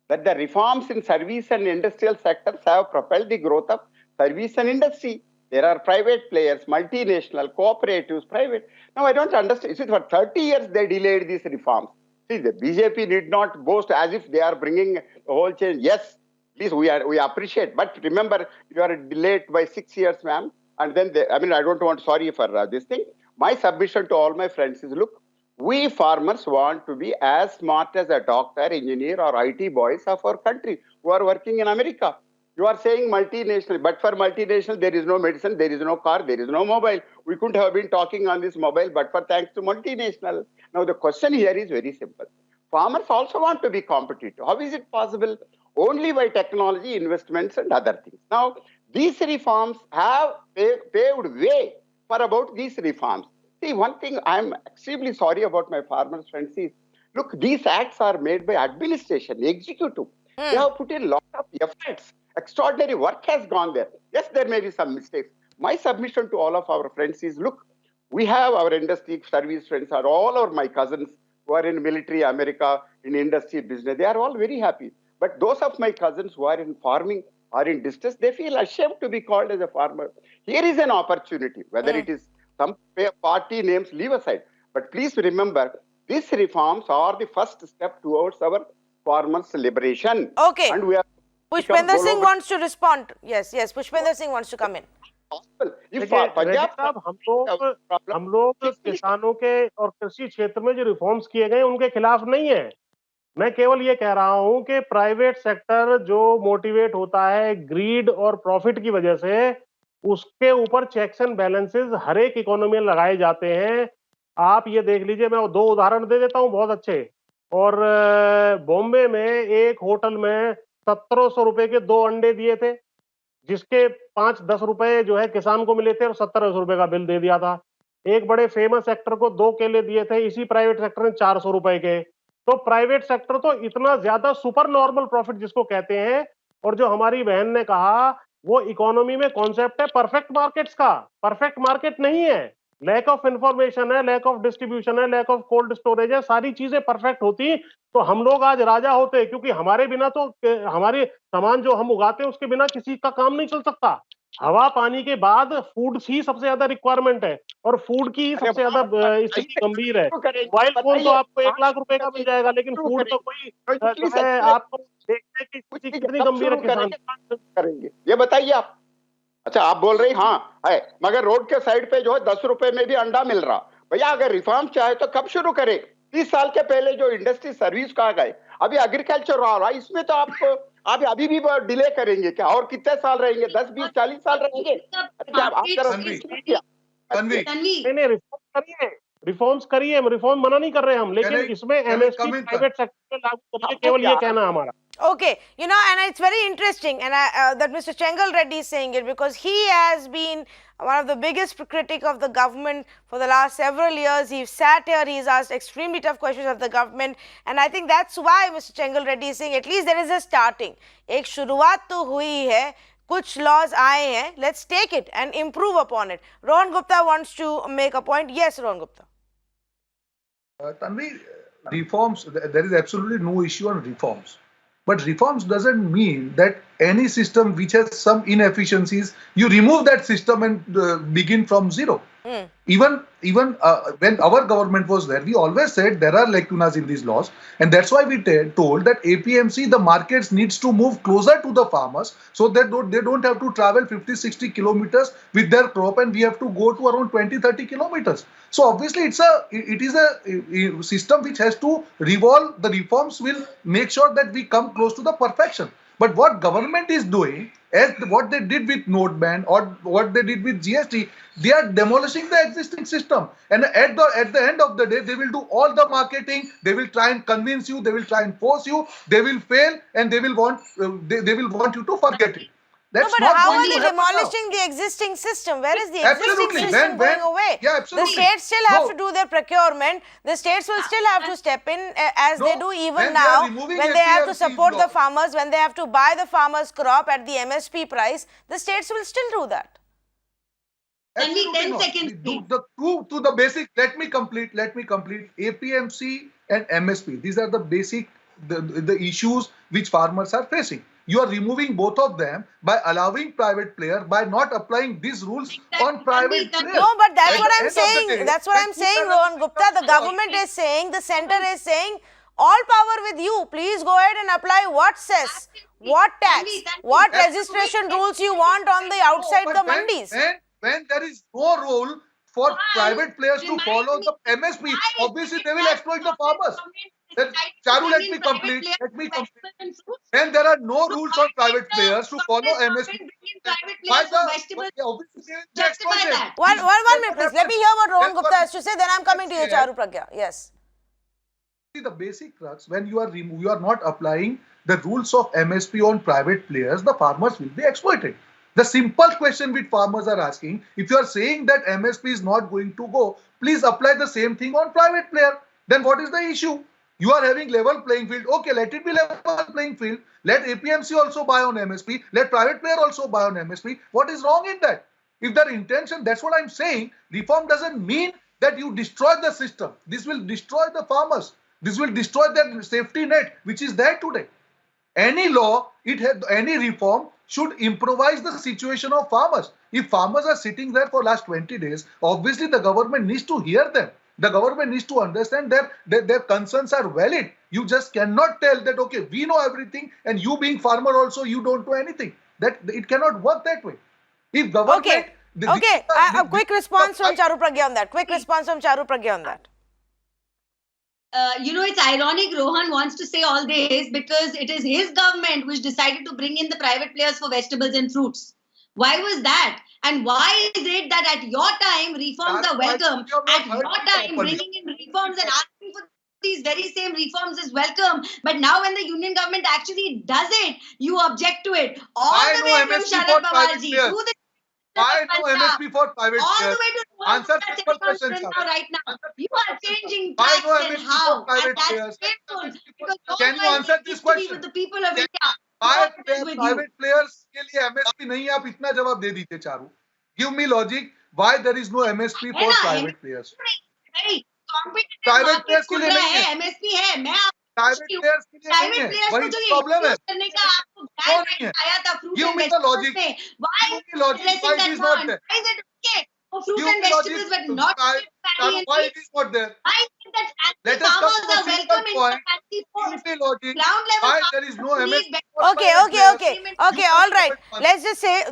Speaker 6: that the reforms in service and industrial sectors have propelled the growth of service and industry. There are private players, multinational, cooperatives, private. Now, I don't understand. See, for 30 years, they delayed these reforms. See, the BJP did not boast as if they are bringing a whole change. Yes, please, we appreciate. But remember, you are delayed by 6 years, ma'am. And then, I don't want, sorry for this thing. My submission to all my friends is, look, we farmers want to be as smart as a doctor, engineer, or IT boys of our country who are working in America. You are saying multinational, but for multinational, there is no medicine, there is no car, there is no mobile. We couldn't have been talking on this mobile, but for thanks to multinational. Now, the question here is very simple. Farmers also want to be competitive. How is it possible? Only by technology, investments, and other things. Now, these reforms have paved way for about these reforms. See, one thing I'm extremely sorry about my farmers' friends is, look, these acts are made by administration, executive. They have put in a lot of efforts. Extraordinary work has gone there. Yes, there may be some mistakes. My submission to all of our friends is, look, we have our industry service friends, are all my cousins who are in military, America, in industry, business. They are all very happy. But those of my cousins who are in farming, are in distress, they feel ashamed to be called as a farmer. Here is an opportunity, whether it is some party names, leave aside. But please remember, these reforms are the first step towards our farmers' liberation.
Speaker 1: Okay.
Speaker 6: And we are
Speaker 1: Pushpender Singh wants to respond. Yes, Pushpender Singh wants to come in.
Speaker 2: हम लोग किसानों के और कृषि क्षेत्र में जो reforms किए गए उनके खिलाफ नहीं है. मैं केवल ये कह रहा हूं कि प्राइवेट सेक्टर जो मोटिवेट होता है ग्रीड और प्रॉफिट की वजह से, उसके ऊपर चेक्स एंड बैलेंसेस हर एक इकोनॉमी में लगाए जाते हैं. आप ये देख लीजिए, मैं 2 उदाहरण दे देता हूं बहुत अच्छे. और बॉम्बे में एक होटल में 1700 रुपए के 2 अंडे दिए थे, जिसके 5-10 रुपए जो है किसान को मिले थे और 70 रुपए का बिल दे दिया था. एक बड़े फेमस सेक्टर को 2 केले दिए थे, इसी प्राइवेट सेक्टर ने 400 रुपए के. तो प्राइवेट सेक्टर तो इतना ज्यादा सुपर नॉर्मल प्रॉफिट जिसको कहते हैं. और जो हमारी बहन ने कहा, वो इकोनॉमी में कॉन्सेप्ट है परफेक्ट मार्केट्स का. परफेक्ट मार्केट नहीं है, लैक ऑफ इंफॉर्मेशन है, लैक ऑफ डिस्ट्रीब्यूशन है, लैक ऑफ कोल्ड स्टोरेज है. सारी चीजें परफेक्ट होती तो हम लोग आज राजा होते, क्योंकि हमारे बिना तो हमारे सामान जो हम उगाते हैं उसके बिना किसी का काम नहीं चल सकता. हवा पानी के बाद फूड ही सबसे ज्यादा रिक्वायरमेंट है, और फूड की ही सबसे ज्यादा स्थिति गंभीर है. मोबाइल फोन तो आपको 1 लाख रुपए का मिल जाएगा, लेकिन फूड तो कोई जो है आपको देखते हैं कि कितनी गंभीर है. किसान
Speaker 6: करेंगे ये बताइए आप. अच्छा, आप बोल रही हाँ है, मगर रोड के साइड पे जो है 10 रुपए में भी अंडा मिल रहा. भैया अगर रिफॉर्म चाहे तो कब शुरू करें? 30 साल के पहले जो इंडस्ट्री सर्विस कहा गए, अभी एग्रीकल्चर रहा, इसमें तो आप अभी भी डिले करेंगे क्या? और कितने साल रहेंगे? 10, 20, 40 साल रहेंगे?
Speaker 2: रिफॉर्म्स करिए, रिफॉर्म मना नहीं कर रहे हम, लेकिन इसमें एमएसपी प्राइवेट सेक्टर में लागू करिए, केवल ये कहना हमारा.
Speaker 1: Okay, and it's very interesting, and that Mr. Chengal Reddy is saying it because he has been one of the biggest critic of the government for the last several years. He's sat here, he's asked extremely tough questions of the government, and I think that's why Mr. Chengal Reddy is saying at least there is a starting. एक शुरुआत तो हुई है, कुछ laws आए हैं, let's take it and improve upon it. Rohan Gupta wants to make a point. Yes, Rohan Gupta.
Speaker 5: Tanvi, reforms, there is absolutely no issue on reforms. But reforms doesn't mean that any system which has some inefficiencies, you remove that system and begin from zero. Even when our government was there, we always said there are lacunas in these laws, and that's why we told that APMC, the markets needs to move closer to the farmers so that they don't have to travel 50-60 kilometers with their crop, and we have to go to around 20-30 kilometers. So obviously it is a system which has to revolve. The reforms will make sure that we come close to the perfection. But what government is doing, as what they did with note ban or what they did with GST, they are demolishing the existing system. And at the end of the day, they will do all the marketing. They will try and convince you. They will try and force you. They will fail, and they will want you to forget it. That's
Speaker 1: but
Speaker 5: not
Speaker 1: how
Speaker 5: going
Speaker 1: are
Speaker 5: to
Speaker 1: they
Speaker 5: happen now.
Speaker 1: demolishing the existing system? Where is the existing
Speaker 5: Absolutely.
Speaker 1: system going away?
Speaker 5: Yeah,
Speaker 1: The
Speaker 5: absolutely.
Speaker 1: states still have
Speaker 5: No.
Speaker 1: to do their procurement. The states will still have to step in as
Speaker 5: No,
Speaker 1: they do even
Speaker 5: when they are
Speaker 1: now.
Speaker 5: removing
Speaker 1: When they have to
Speaker 5: APMC's
Speaker 1: support the
Speaker 5: laws.
Speaker 1: farmers, when they have to buy the farmers' crop at the MSP price, the states will still do that.
Speaker 3: Can we
Speaker 5: Absolutely
Speaker 3: 10
Speaker 5: not.
Speaker 3: seconds,
Speaker 5: Do
Speaker 3: please?
Speaker 5: the to the basic. Let me complete. APMC and MSP. These are the basic the issues which farmers are facing. You are removing both of them by allowing private player, by not applying these rules on private players.
Speaker 1: No, but that's
Speaker 5: At
Speaker 1: what
Speaker 5: the
Speaker 1: I'm
Speaker 5: end of the
Speaker 1: saying.
Speaker 5: day,
Speaker 1: That's what
Speaker 5: when
Speaker 1: I'm
Speaker 5: two
Speaker 1: saying,
Speaker 5: levels
Speaker 1: Rohan Gupta. The
Speaker 5: become
Speaker 1: government is saying, the center is saying, all power with you. Please go ahead and apply what cess, what tax, what registration rules you want on the outside the mandis.
Speaker 5: When there is no rule for private players to follow the MSP, obviously they will exploit the farmers. Then, Charu, let me complete. When there are no rules on private players to follow MSP, obviously they will be exploited.
Speaker 1: One minute, please. Let me hear what Rohan Gupta has to say. Then I'm coming to you, Charu Pragya. Yes.
Speaker 5: See, the basic crux, when you are not applying the rules of MSP on private players, the farmers will be exploited. The simple question which farmers are asking, if you are saying that MSP is not going to go, please apply the same thing on private player. Then what is the issue? You are having level playing field. Okay, let it be level playing field. Let APMC also buy on MSP. Let private player also buy on MSP. What is wrong in that? If their intention, that's what I'm saying, reform doesn't mean that you destroy the system. This will destroy the farmers. This will destroy their safety net, which is there today. Any law, any reform should improvise the situation of farmers. If farmers are sitting there for last 20 days, obviously the government needs to hear them. The government needs to understand that their concerns are valid. You just cannot tell that, okay, we know everything, and you being farmer also, you don't know anything. That it cannot work that way. If government...
Speaker 1: Okay. A quick response from Charu Pragya on that.
Speaker 3: It's ironic Rohan wants to say all this because it is his government which decided to bring in the private players for vegetables and fruits. Why was that? And why is it that at your time reforms are welcome? At your time bringing in reforms and asking for these very same reforms is welcome. But now when the union government actually does it, you object to it. All the way from Sharad Pawarji to the
Speaker 5: why no MSP for private
Speaker 3: all
Speaker 5: players?
Speaker 3: the way to
Speaker 5: Answer simple questions.
Speaker 3: right now. You are changing tax and how, and that's painful because
Speaker 5: can you answer this question?
Speaker 3: With the people of India.
Speaker 5: Why private players के लिए MSP नहीं आप इतना जवाब दे दीजिए Charu. Give me logic. Why there is no MSP for private players?
Speaker 3: Private players के लिए नहीं है. MSP है. मैं
Speaker 5: private players के लिए नहीं है. वही प्रॉब्लम है. क्यों नहीं है? Give me the logic.
Speaker 3: Why
Speaker 5: is not there?
Speaker 3: Why is it okay for fruit and vegetables but not
Speaker 5: why it is not there?
Speaker 3: Why is it that
Speaker 5: let us come to
Speaker 3: farmers are welcome in
Speaker 5: point.
Speaker 3: fancy foods?
Speaker 5: Give me logic.
Speaker 3: Ground level
Speaker 5: Why there is no MSP?
Speaker 1: Okay, all right. Let's just say,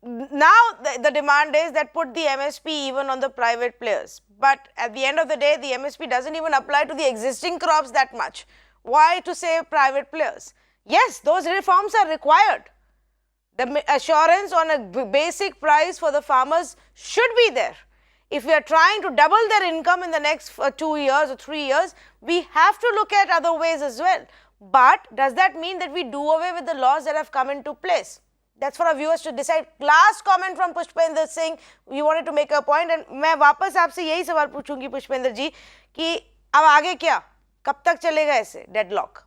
Speaker 1: now the demand is that put the MSP even on the private players. But at the end of the day, the MSP doesn't even apply to the existing crops that much. Why to say private players? Yes, those reforms are required. The assurance on a basic price for the farmers should be there. If we are trying to double their income in the next 2 years or 3 years, we have to look at other ways as well. But does that mean that we do away with the laws that have come into place? That's for our viewers to decide. Last comment from Pushpender Singh. You wanted to make a point, and मैं वापस आपसे यही सवाल पूछूंगी पुष्पेंद्र जी कि अब आगे क्या, कब तक चलेगा ऐसे डेडलॉक?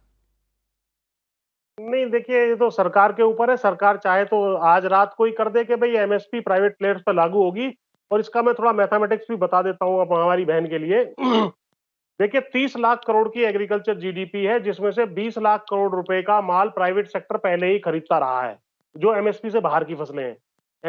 Speaker 2: नहीं, देखिए ये तो सरकार के ऊपर है. सरकार चाहे तो आज रात को ही कर दे कि भाई एमएसपी प्राइवेट प्लेयर्स पर लागू होगी. और इसका मैं थोड़ा मैथमेटिक्स भी बता देता हूं अब हमारी बहन के लिए. देखिए 30 लाख करोड़ की एग्रीकल्चर जीडीपी है, जिसमें से 20 लाख करोड़ रुपए का माल प्राइवेट सेक्टर पहले ही खरीदता रहा है, जो एमएसपी से बाहर की फसलें हैं.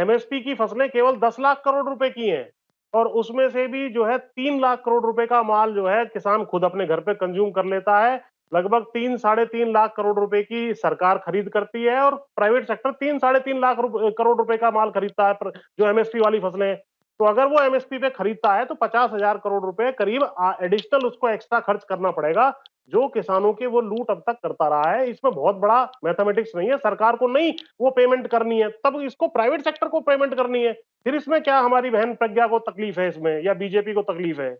Speaker 2: एमएसपी की फसलें केवल 10 लाख करोड़ रुपए की हैं, और उसमें से भी जो है 3 लाख करोड़ रुपए का माल जो है किसान खुद अपने घर पे कंज्यूम कर लेता है. लगभग 3-3.5 लाख करोड़ रुपए की सरकार खरीद करती है, और प्राइवेट सेक्टर 3-3.5 लाख करोड़ रुपए का माल खरीदता है जो एमएसपी वाली फसलें. तो अगर वो एमएसपी पे खरीदता है तो 50,000 करोड़ रुपए करीब एडिशनल उसको एक्स्ट्रा खर्च करना पड़ेगा, जो किसानों के वो लूट अब तक करता रहा है. इसमें बहुत बड़ा मैथमेटिक्स नहीं है. सरकार को नहीं वो पेमेंट करनी है, तब इसको प्राइवेट सेक्टर को पेमेंट करनी है. फिर इसमें क्या हमारी बहन प्रज्ञा को तकलीफ है इसमें, या बीजेपी को तकलीफ है?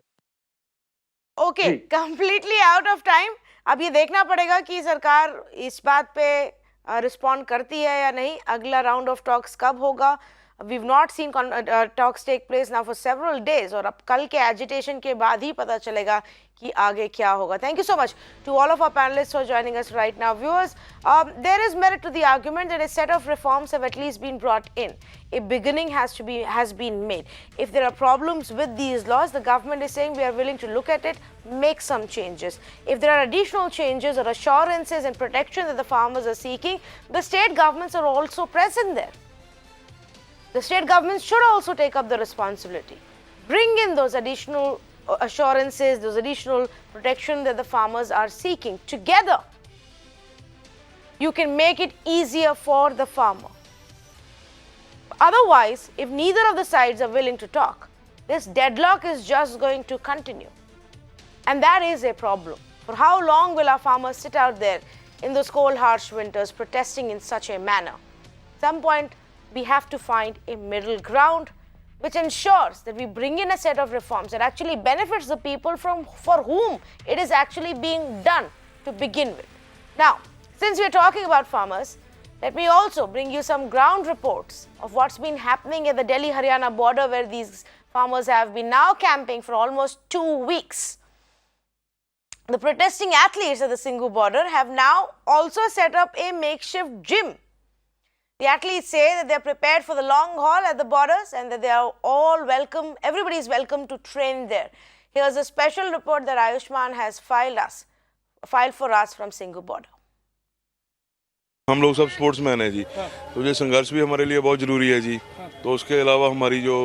Speaker 1: Okay, completely out of time. अब ये देखना पड़ेगा कि सरकार इस बात पे रिस्पॉन्ड करती है या नहीं, अगला राउंड ऑफ टॉक्स कब होगा. We've not seen talks take place now for several days, और अब कल के agitation के बाद ही पता चलेगा कि आगे क्या होगा. Thank you so much to all of our panelists for joining us right now. Viewers, there is merit to the argument that a set of reforms have at least been brought in. A beginning has been made. If there are problems with these laws, the government is saying we are willing to look at it, make some changes. If there are additional changes or assurances and protection that the farmers are seeking, the state governments are also present there. The state governments should also take up the responsibility. Bring in those additional assurances, those additional protection that the farmers are seeking. Together, you can make it easier for the farmer. Otherwise, if neither of the sides are willing to talk, this deadlock is just going to continue. And that is a problem. For how long will our farmers sit out there in those cold, harsh winters protesting in such a manner? At some point, we have to find a middle ground which ensures that we bring in a set of reforms that actually benefits the people for whom it is actually being done to begin with. Now, since we are talking about farmers, let me also bring you some ground reports of what's been happening at the Delhi-Haryana border, where these farmers have been now camping for almost 2 weeks. The protesting athletes at the Singhu border have now also set up a makeshift gym. The athletes say that they are prepared for the long haul at the borders and that they are all welcome, everybody is welcome to train there. Here's a special report that Ayushman has filed for us from Singhu border.
Speaker 7: हम लोग सब sportsman हैं जी, तो ये संघर्ष भी हमारे लिए बहुत ज़रूरी है जी. तो उसके अलावा हमारी जो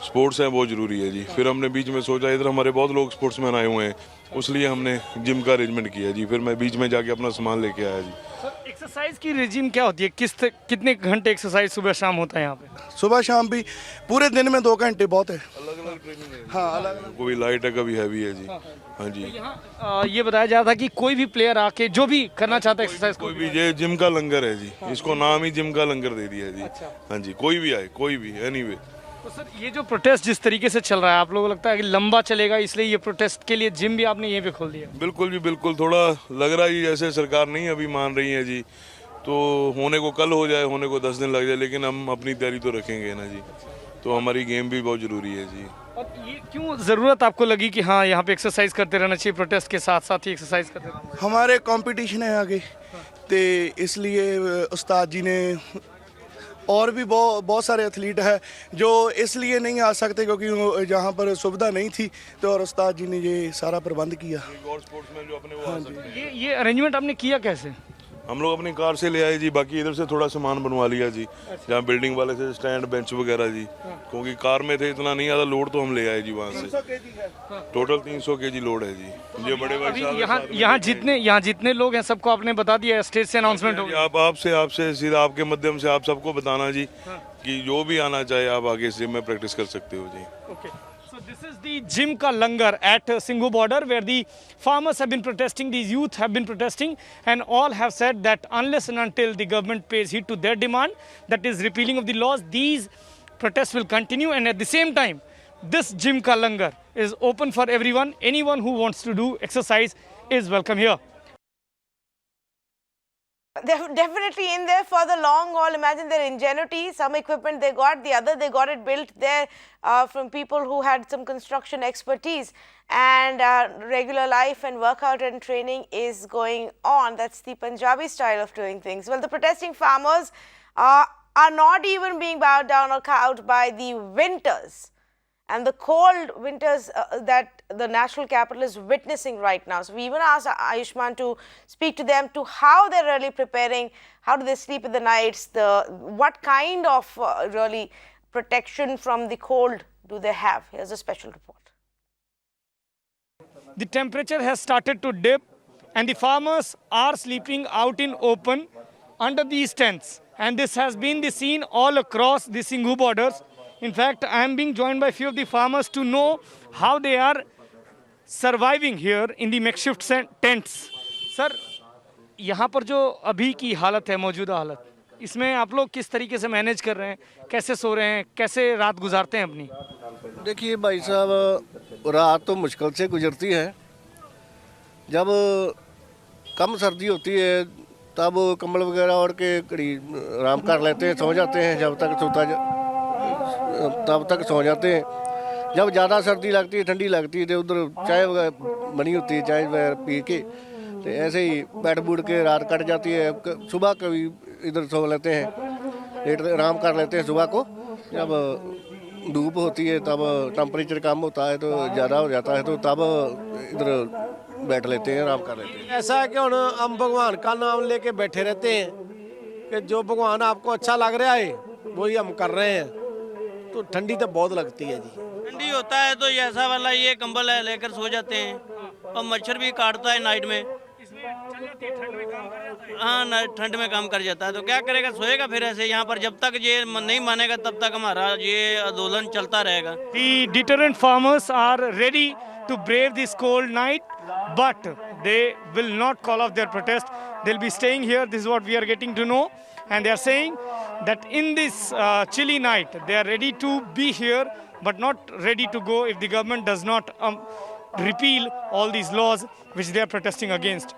Speaker 7: स्पोर्ट्स हैं बहुत ज़रूरी है जी. फिर हमने बीच में सोचा इधर हमारे बहुत लोग स्पोर्ट्समैन आए हुए हैं, उसलिए हमने जिम का अरेंजमेंट किया जी. फिर मैं बीच में जाके अपना सामान लेके आया जी.
Speaker 8: सर, एक्सरसाइज की रेजिम क्या होती है? कितने घंटे एक्सरसाइज सुबह शाम होता है यहाँ पे?
Speaker 9: सुबह शाम भी, पूरे दिन में 2 घंटे बहुत है.
Speaker 7: अलग अलग ट्रेनिंग है.
Speaker 9: हाँ, अलग अलग.
Speaker 7: कभी लाइट है कभी हैवी है जी. हाँ जी.
Speaker 8: यहाँ ये बताया जा रहा था कि कोई भी प्लेयर आके जो भी करना चाहता है एक्सरसाइज,
Speaker 7: कोई भी, ये जिम का लंगर है जी. इसको नाम ही जिम का लंगर दे दिया है जी. हाँ जी, कोई भी आए, कोई भी, एनीवे.
Speaker 8: तो सर, ये जो प्रोटेस्ट जिस तरीके से चल रहा है, आप लोगों को लगता है कि लंबा चलेगा, इसलिए ये प्रोटेस्ट के लिए जिम भी आपने यहीं पे खोल दिया?
Speaker 7: बिल्कुल जी बिल्कुल. थोड़ा लग रहा है जैसे सरकार नहीं अभी मान रही है जी, तो होने को कल हो जाए, होने को 10 दिन लग जाए, लेकिन हम अपनी तैयारी तो रखेंगे ना जी. तो हमारी गेम भी बहुत ज़रूरी है जी.
Speaker 8: और ये क्यों ज़रूरत आपको लगी कि हाँ यहाँ पे एक्सरसाइज करते रहना चाहिए, प्रोटेस्ट के साथ साथ ही एक्सरसाइज करते रहना चाहिए?
Speaker 9: हमारे कंपटीशन है आगे, तो इसलिए उस्ताद जी ने, और भी बहुत सारे एथलीट हैं जो इसलिए नहीं आ सकते क्योंकि जहाँ पर सुविधा नहीं थी, तो और उस्ताद जी ने ये सारा प्रबंध किया.
Speaker 7: और स्पोर्ट्समैन जो अपने वो आ सकते हैं.
Speaker 8: ये अरेंजमेंट आपने किया कैसे?
Speaker 7: हम लोग अपनी कार से ले आए जी, बाकी इधर से थोड़ा सामान बनवा लिया जी. जहाँ बिल्डिंग वाले से स्टैंड बेंच वगैरह जी, क्योंकि कार में थे इतना नहीं आता लोड, तो हम ले आए जी वहाँ से. टोटल 300 kg लोड है जी. ये बड़े भाई साहब
Speaker 8: यहाँ जितने लोग हैं सबको आपने बता दिया, स्टेज से अनाउंसमेंट हो गया?
Speaker 7: आपसे सीधा आपके माध्यम से आप सबको बताना जी कि जो भी आना चाहे आप आगे से में प्रैक्टिस कर सकते हो जी.
Speaker 8: Okay. So this is the Jim Ka Langar at Singhu border, where the farmers have been protesting, these youth have been protesting, and all have said that unless and until the government pays heed to their demand, that is repealing of the laws, these protests will continue. And at the same time, this Jim Ka Langar is open for everyone. Anyone who wants to do exercise is welcome here.
Speaker 1: They're definitely in there for the long haul. Imagine their ingenuity. Some equipment they got, the other they got it built there from people who had some construction expertise. And regular life and workout and training is going on. That's the Punjabi style of doing things. Well, the protesting farmers are not even being bowed down or cowed by the winters and the cold winters that the national capital is witnessing right now. So we even asked Ayushman to speak to them to how they're really preparing, how do they sleep in the nights, what kind of really protection from the cold do they have. Here's a special report.
Speaker 8: The temperature has started to dip and the farmers are sleeping out in open under these tents. And this has been the scene all across the Singhu borders. In fact, I am being joined by a few of the farmers to know how they are surviving here in the makeshift tents. Sir, यहाँ पर जो अभी की हालत है, मौजूदा हालत, इसमें आप लोग किस तरीके से मैनेज कर रहे हैं, कैसे सो रहे हैं, कैसे रात गुजारते हैं अपनी?
Speaker 10: देखिए भाई साहब, रात तो मुश्किल से गुजरती है. जब कम सर्दी होती है तब कंबल वगैरह ओढ़ के घड़ी आराम कर लेते हैं, सो जाते हैं जब तक तब तक सो जाते हैं। जब ज़्यादा सर्दी लगती है, ठंडी लगती है, तो उधर चाय वगैरह बनी होती है, चाय वगैरह पी के तो ऐसे ही बैठ बूढ़ के रात कट जाती है। सुबह कभी इधर सो लेते हैं, लेट आराम कर लेते हैं। सुबह को जब धूप होती है तब टेम्परेचर कम होता है तो ज़्यादा हो जाता है, तो तब इधर बैठ लेते हैं, आराम कर लेते हैं।
Speaker 11: ऐसा है कि हम भगवान का नाम लेके बैठे रहते हैं कि जो भगवान आपको अच्छा लग रहा है वही हम कर रहे हैं। तो ठंडी तो बहुत लगती है जी।
Speaker 12: ठंडी होता है तो ऐसा वाला ये कंबल है लेकर सो जाते हैं, और मच्छर भी काटता है नाइट में। हाँ, ठंड में काम कर जाता है तो क्या करेगा, सोएगा फिर ऐसे। यहाँ पर जब तक ये नहीं मानेगा तब तक हमारा ये आंदोलन चलता रहेगा।
Speaker 8: The deterrent farmers are ready to brave this cold night, but they will not call off their protest. They'll be staying here. This is what we are getting to know. And they are saying that in this chilly night, they are ready to be here, but not ready to go if the government does not repeal all these laws which they are protesting against.